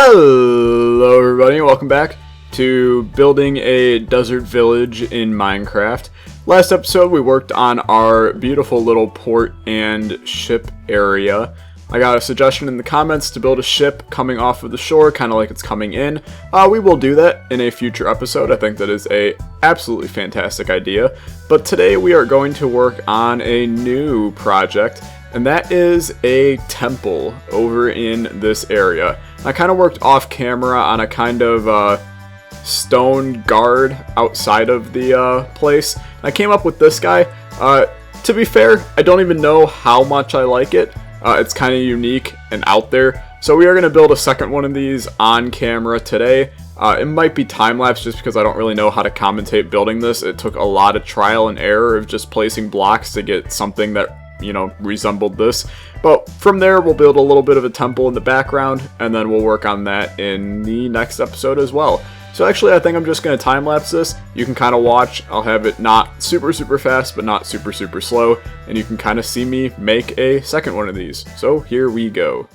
Hello everybody, welcome back to building a desert village in Minecraft. Last episode we worked on our beautiful little port and ship area. I got a suggestion in the comments to build a ship coming off of the shore, kind of like it's coming in. We will do that in a future episode. I think that is a absolutely fantastic idea. But today we are going to work on a new project, and that is a temple over in this area. I kind of worked off camera on a kind of stone guard outside of the place. I came up with this guy. To be fair, I don't even know how much I like it. It's kind of unique and out there. So we are going to build a second one of these on camera today. It might be time-lapse just because I don't really know how to commentate building this. It took a lot of trial and error of just placing blocks to get something that, resembled this. But from there, we'll build a little bit of a temple in the background, and then we'll work on that in the next episode as well. So actually, I think I'm just going to time-lapse this. You can kind of watch. I'll have it not super fast, but not super slow. And you can kind of see me make a second one of these. So here we go.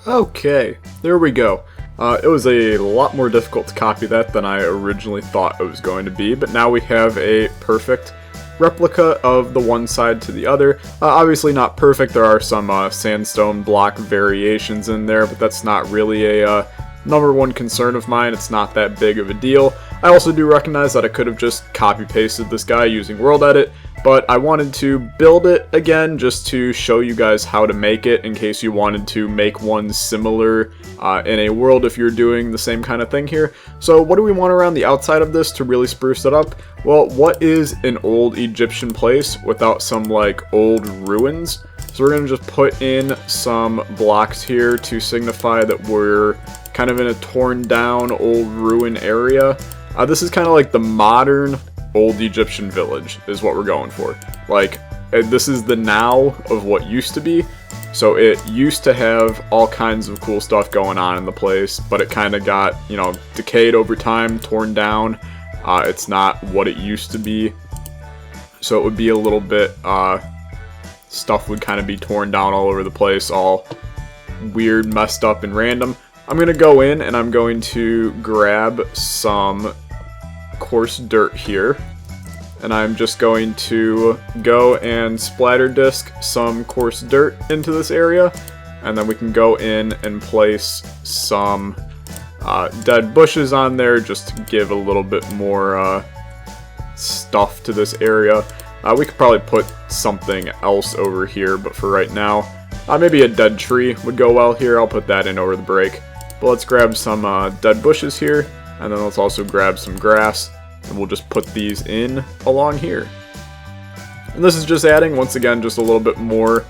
Okay, there we go. It was a lot more difficult to copy that than I originally thought it was going to be, but now we have a perfect replica of the one side to the other. Obviously not perfect, there are some sandstone block variations in there, but that's not really a number one concern of mine. It's not that big of a deal. I also do recognize that I could have just copy-pasted this guy using World Edit, but I wanted to build it again just to show you guys how to make it in case you wanted to make one similar in a world if you're doing the same kind of thing here. So what do we want around the outside of this to really spruce it up? Well, what is an old Egyptian place without some like old ruins? So we're going to just put in some blocks here to signify that we're kind of in a torn down old ruin area. This is kind of like the modern old Egyptian village is what we're going for. Like this is the now of what used to be. So it used to have all kinds of cool stuff going on in the place, but it kind of got, you know, decayed over time, torn down. It's not what it used to be. So it would be a little bit, stuff would kind of be torn down all over the place, all weird, messed up, and random. I'm going to go in and I'm going to grab some coarse dirt here. And I'm just going to go and splatter disc some coarse dirt into this area. And then we can go in and place some dead bushes on there just to give a little bit more stuff to this area. We could probably put something else over here, but for right now, maybe a dead tree would go well here. I'll put that in over the break. But let's grab some dead bushes here, and then let's also grab some grass. And we'll just put these in along here. And this is just adding, once again, just a little bit more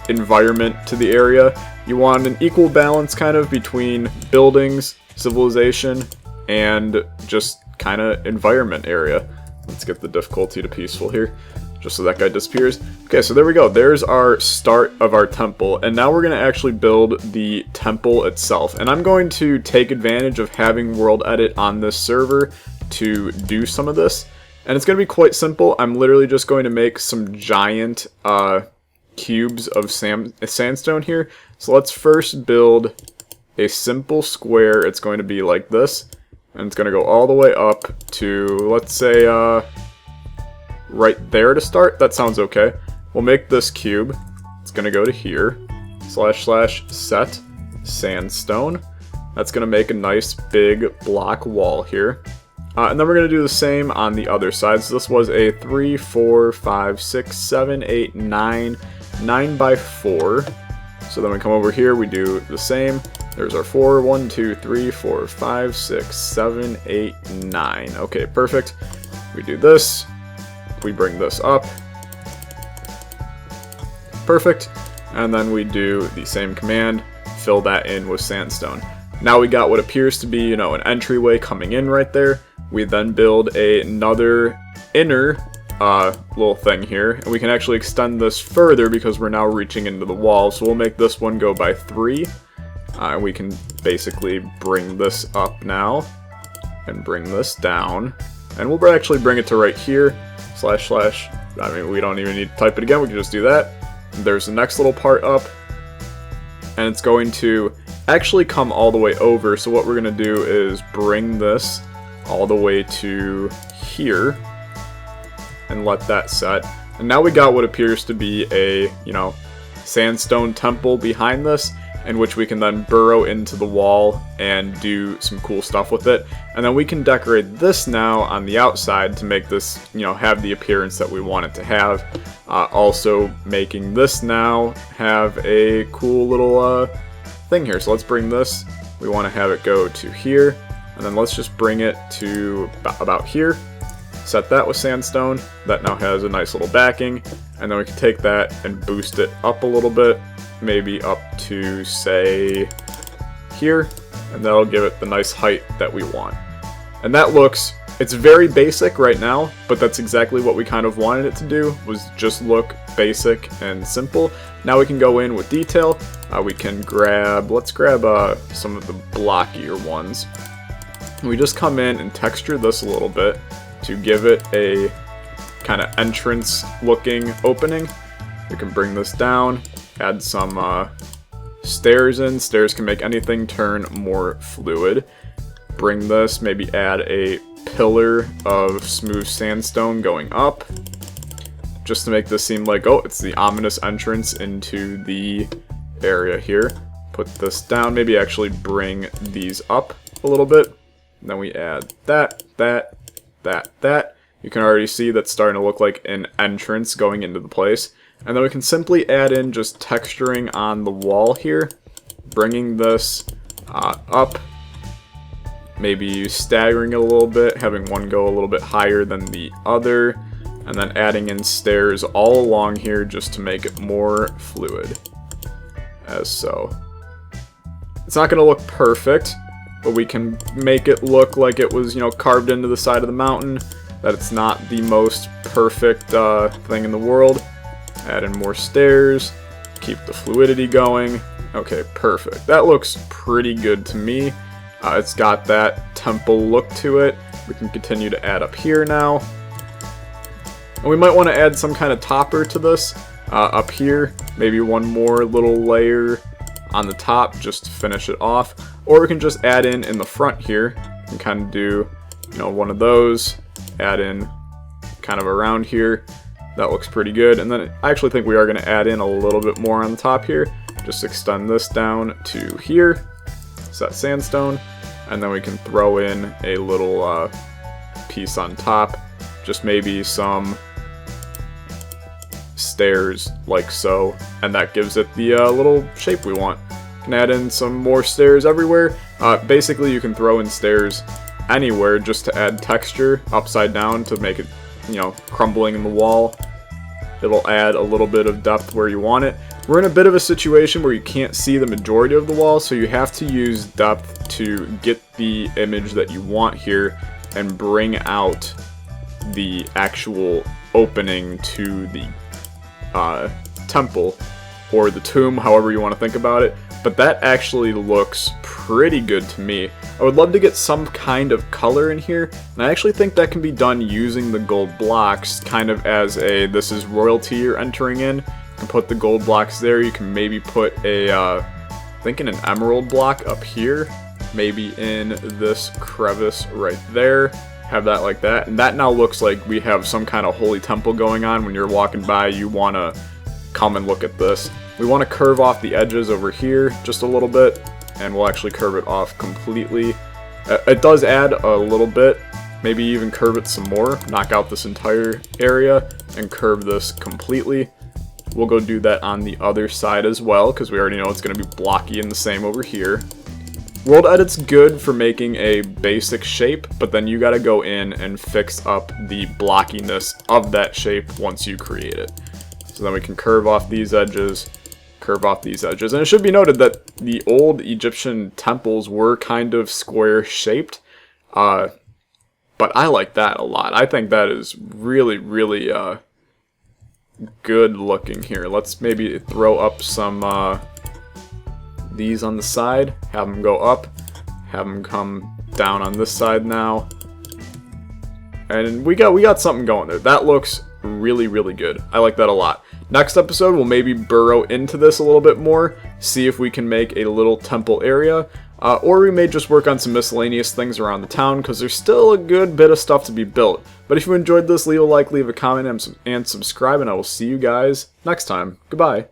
environment to the area. You want an equal balance kind of between buildings, civilization, and just kind of environment area. Let's get the difficulty to peaceful here, just so that guy disappears. Okay, so there we go. There's our start of our temple, and now we're going to actually build the temple itself. And I'm going to take advantage of having World Edit on this server to do some of this. And it's going to be quite simple. I'm literally just going to make some giant cubes of sandstone here. So let's first build a simple square. It's going to be like this, and it's going to go all the way up to, let's say, right there to start. That sounds okay. We'll make this cube. It's going to go to here. / set sandstone. That's going to make a nice big block wall here. And then we're going to do the same on the other side. So this was a 3, 4, 5, 6, 7, 8, 9 by 4. So then we come over here, we do the same. There's our 4, 1, 2, 3, 4, 5, 6, 7, 8, 9. Okay, perfect. We do this. We bring this up. Perfect. And then we do the same command, fill that in with sandstone. Now we got what appears to be, you know, an entryway coming in right there. We then build another inner little thing here, and we can actually extend this further because we're now reaching into the wall. So we'll make this one go by 3. We can basically bring this up now and bring this down, and we'll actually bring it to right here. / I mean, we don't even need to type it again, we can just do that. There's the next little part up, and it's going to actually come all the way over. So what we're going to do is bring this all the way to here and let that set. And now we got what appears to be a, you know, sandstone temple behind this, in which we can then burrow into the wall and do some cool stuff with it. And then we can decorate this now on the outside to make this, you know, have the appearance that we want it to have. Also making this now have a cool little thing here. So let's bring this, we want to have it go to here, and then let's just bring it to about here. Set that with sandstone. That now has a nice little backing, and then we can take that and boost it up a little bit, maybe up to, say, here, and that'll give it the nice height that we want. And that looks, it's very basic right now, but that's exactly what we kind of wanted it to do, was just look basic and simple. Now we can go in with detail. We can grab, let's grab some of the blockier ones. We just come in and texture this a little bit to give it a kind of entrance looking opening. We can bring this down, add some stairs in. Stairs can make anything turn more fluid. Bring this, maybe add a pillar of smooth sandstone going up, just to make this seem like, oh, it's the ominous entrance into the area here. Put this down, maybe actually bring these up a little bit. And then we add that. You can already see that's starting to look like an entrance going into the place. And then we can simply add in just texturing on the wall here, bringing this up, maybe staggering it a little bit, having one go a little bit higher than the other, and then adding in stairs all along here just to make it more fluid, as so. It's not going to look perfect, but we can make it look like it was, you know, carved into the side of the mountain. that it's not the most perfect thing in the world. Add in more stairs, keep the fluidity going. Okay, perfect. That looks pretty good to me. It's got that temple look to it. We can continue to add up here now. And we might want to add some kind of topper to this up here. Maybe one more little layer on the top just to finish it off. Or we can just add in the front here and kind of do, you know, one of those. Add in kind of around here. That looks pretty good. And then I actually think we are going to add in a little bit more on the top here. Just extend this down to here. Set sandstone. And then we can throw in a little piece on top. Just maybe some stairs like so. And that gives it the little shape we want. Can add in some more stairs everywhere. Basically, you can throw in stairs anywhere just to add texture upside down to make it, you know, crumbling in the wall. It'll add a little bit of depth where you want it. We're in a bit of a situation where you can't see the majority of the wall, so you have to use depth to get the image that you want here and bring out the actual opening to the temple or the tomb, however you want to think about it. But that actually looks pretty good to me. I would love to get some kind of color in here, and I actually think that can be done using the gold blocks, kind of as a, this is royalty you're entering in. You can put the gold blocks there. You can maybe put a, thinking an emerald block up here, maybe in this crevice right there. Have that like that, and that now looks like we have some kind of holy temple going on. When you're walking by, you want to come and look at this. We want to curve off the edges over here just a little bit, and we'll actually curve it off completely. It does add a little bit, maybe even curve it some more, knock out this entire area, and curve this completely. We'll go do that on the other side as well, because we already know it's going to be blocky and the same over here. World Edit's good for making a basic shape, but then you got to go in and fix up the blockiness of that shape once you create it. So then we can curve off these edges, curve off these edges. And it should be noted that the old Egyptian temples were kind of square shaped, but I like that a lot. I think that is really, really good looking here. Let's maybe throw up some these on the side, have them go up, have them come down on this side now. And we got something going there. That looks really, really good. I like that a lot. Next episode, we'll maybe burrow into this a little bit more, see if we can make a little temple area, or we may just work on some miscellaneous things around the town, because there's still a good bit of stuff to be built. But if you enjoyed this, leave a like, leave a comment, and subscribe, and I will see you guys next time. Goodbye.